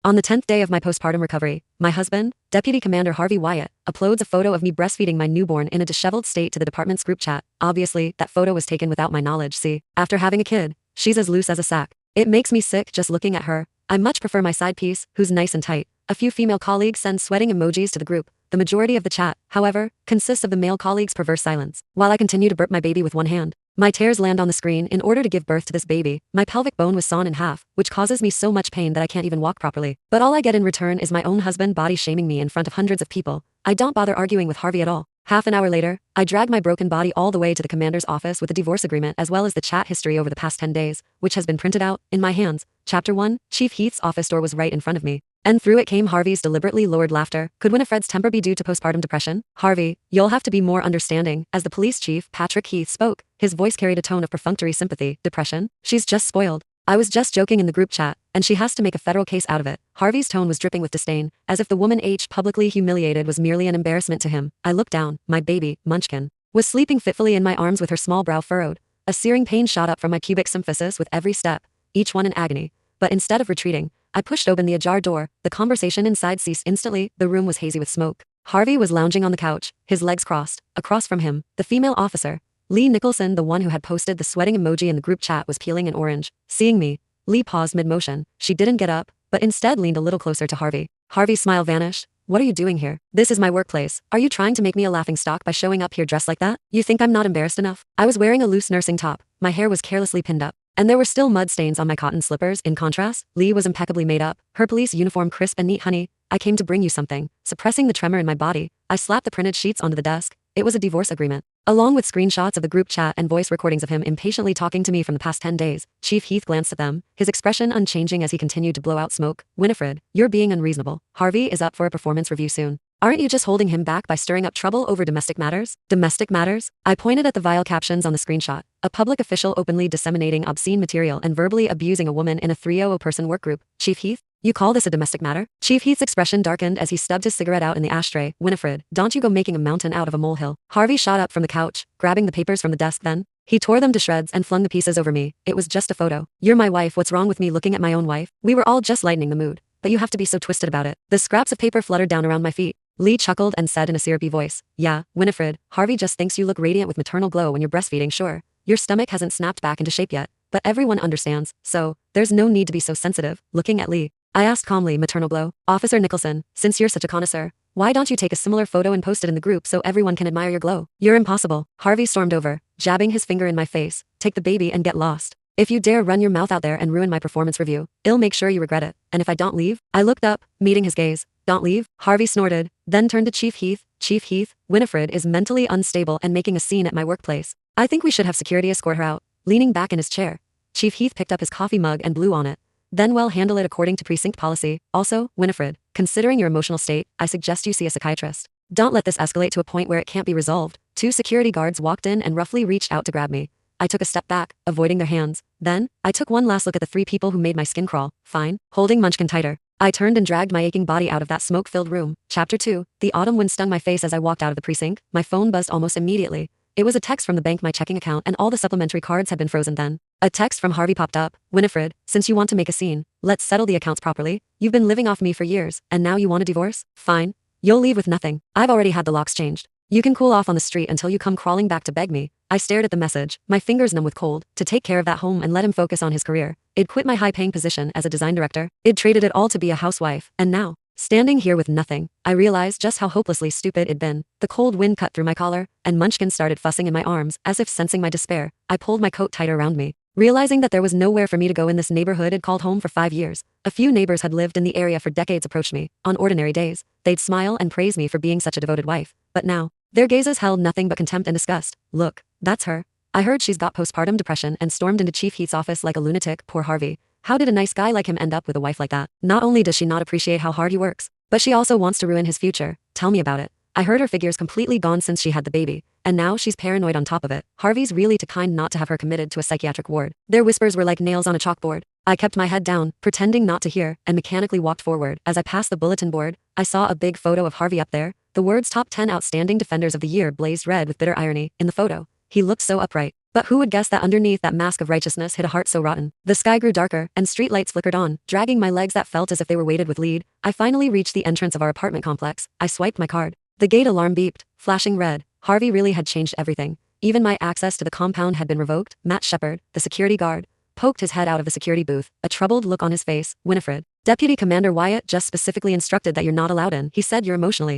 On the 10th day of my postpartum recovery, my husband, Deputy Commander Harvey Wyatt, uploads a photo of me breastfeeding my newborn in a disheveled state to the department's group chat. Obviously, that photo was taken without my knowledge. See, after having a kid, she's as loose as a sack. It makes me sick just looking at her. I much prefer my side piece, who's nice and tight. A few female colleagues send sweating emojis to the group. The majority of the chat, however, consists of the male colleagues' perverse silence. While I continue to burp my baby with one hand, my tears land on the screen. In order to give birth to this baby, my pelvic bone was sawn in half, which causes me so much pain that I can't even walk properly. But all I get in return is my own husband body shaming me in front of hundreds of people. I don't bother arguing with Harvey at all. Half an hour later, I drag my broken body all the way to the commander's office with the divorce agreement as well as the chat history over the past 10 days, which has been printed out, in my hands. Chapter 1, Chief Heath's office door was right in front of me. And through it came Harvey's deliberately lowered laughter. Could Winifred's temper be due to postpartum depression? Harvey, you'll have to be more understanding. As the police chief, Patrick Heath, spoke, his voice carried a tone of perfunctory sympathy. Depression? She's just spoiled. I was just joking in the group chat, and she has to make a federal case out of it. Harvey's tone was dripping with disdain, as if the woman publicly humiliated was merely an embarrassment to him. I looked down. My baby, Munchkin, was sleeping fitfully in my arms with her small brow furrowed. A searing pain shot up from my pubic symphysis with every step, each one in agony. But instead of retreating, I pushed open the ajar door. The conversation inside ceased instantly. The room was hazy with smoke. Harvey was lounging on the couch, his legs crossed. Across from him, the female officer, Lee Nicholson, the one who had posted the sweating emoji in the group chat, was peeling an orange. Seeing me, Lee paused mid-motion. She didn't get up, but instead leaned a little closer to Harvey. Harvey's smile vanished. What are you doing here? This is my workplace. Are you trying to make me a laughingstock by showing up here dressed like that? You think I'm not embarrassed enough? I was wearing a loose nursing top. My hair was carelessly pinned up, and there were still mud stains on my cotton slippers. In contrast, Lee was impeccably made up, her police uniform crisp and neat. Honey, I came to bring you something. Suppressing the tremor in my body, I slapped the printed sheets onto the desk. It was a divorce agreement, along with screenshots of the group chat and voice recordings of him impatiently talking to me from the past 10 days. Chief Heath glanced at them, his expression unchanging as he continued to blow out smoke. Winifred, you're being unreasonable. Harvey is up for a performance review soon. Aren't you just holding him back by stirring up trouble over domestic matters? Domestic matters? I pointed at the vile captions on the screenshot. A public official openly disseminating obscene material and verbally abusing a woman in a 300-person workgroup. Chief Heath, you call this a domestic matter? Chief Heath's expression darkened as he stubbed his cigarette out in the ashtray. Winifred, don't you go making a mountain out of a molehill. Harvey shot up from the couch, grabbing the papers from the desk. Then he tore them to shreds and flung the pieces over me. It was just a photo. You're my wife. What's wrong with me looking at my own wife? We were all just lightening the mood, but you have to be so twisted about it. The scraps of paper fluttered down around my feet. Lee chuckled and said in a syrupy voice, yeah, Winifred, Harvey just thinks you look radiant with maternal glow when you're breastfeeding. Sure, your stomach hasn't snapped back into shape yet, but everyone understands, so there's no need to be so sensitive. Looking at Lee, I asked calmly, maternal glow? Officer Nicholson, since you're such a connoisseur, why don't you take a similar photo and post it in the group so everyone can admire your glow? You're impossible. Harvey stormed over, jabbing his finger in my face. Take the baby and get lost. If you dare run your mouth out there and ruin my performance review, I'll make sure you regret it. And if I don't leave? I looked up, meeting his gaze. Don't leave? Harvey snorted, then turned to Chief Heath. Chief Heath, Winifred is mentally unstable and making a scene at my workplace. I think we should have security escort her out. Leaning back in his chair, Chief Heath picked up his coffee mug and blew on it. Then we'll handle it according to precinct policy. Also, Winifred, considering your emotional state, I suggest you see a psychiatrist. Don't let this escalate to a point where it can't be resolved. 2 security guards walked in and roughly reached out to grab me. I took a step back, avoiding their hands. Then, I took one last look at the 3 people who made my skin crawl. Fine. Holding Munchkin tighter, I turned and dragged my aching body out of that smoke-filled room. Chapter 2, the autumn wind stung my face as I walked out of the precinct. My phone buzzed almost immediately. It was a text from the bank. My checking account and all the supplementary cards had been frozen. Then a text from Harvey popped up. Winifred, since you want to make a scene, let's settle the accounts properly. You've been living off me for years, and now you want a divorce? Fine. You'll leave with nothing. I've already had the locks changed. You can cool off on the street until you come crawling back to beg me. I stared at the message, my fingers numb with cold. To take care of that home and let him focus on his career. I'd quit my high-paying position as a design director. I'd traded it all to be a housewife. And now, standing here with nothing, I realized just how hopelessly stupid it'd been. The cold wind cut through my collar, and Munchkin started fussing in my arms, as if sensing my despair. I pulled my coat tighter around me, realizing that there was nowhere for me to go in this neighborhood I'd called home for 5 years. A few neighbors had lived in the area for decades approached me. On ordinary days, they'd smile and praise me for being such a devoted wife. But now, their gazes held nothing but contempt and disgust. Look, that's her. I heard she's got postpartum depression, and stormed into Chief Heath's office like a lunatic. Poor Harvey. How did a nice guy like him end up with a wife like that? Not only does she not appreciate how hard he works, but she also wants to ruin his future. Tell me about it. I heard her figure's completely gone since she had the baby, and now she's paranoid on top of it. Harvey's really too kind not to have her committed to a psychiatric ward. Their whispers were like nails on a chalkboard. I kept my head down, pretending not to hear, and mechanically walked forward. As I passed the bulletin board, I saw a big photo of Harvey up there. The words "Top 10 Outstanding Defenders of the Year" blazed red with bitter irony. In the photo, he looked so upright, But who would guess that underneath that mask of righteousness hid a heart so rotten? The sky grew darker, and streetlights flickered on, dragging my legs that felt as if they were weighted with lead. I finally reached the entrance of our apartment complex. I swiped my card. The gate alarm beeped, flashing red. Harvey really had changed everything. Even my access to the compound had been revoked. Matt Shepard, the security guard, poked his head out of the security booth, a troubled look on his face. Winifred, Deputy Commander Wyatt just specifically instructed that you're not allowed in. He said you're emotionally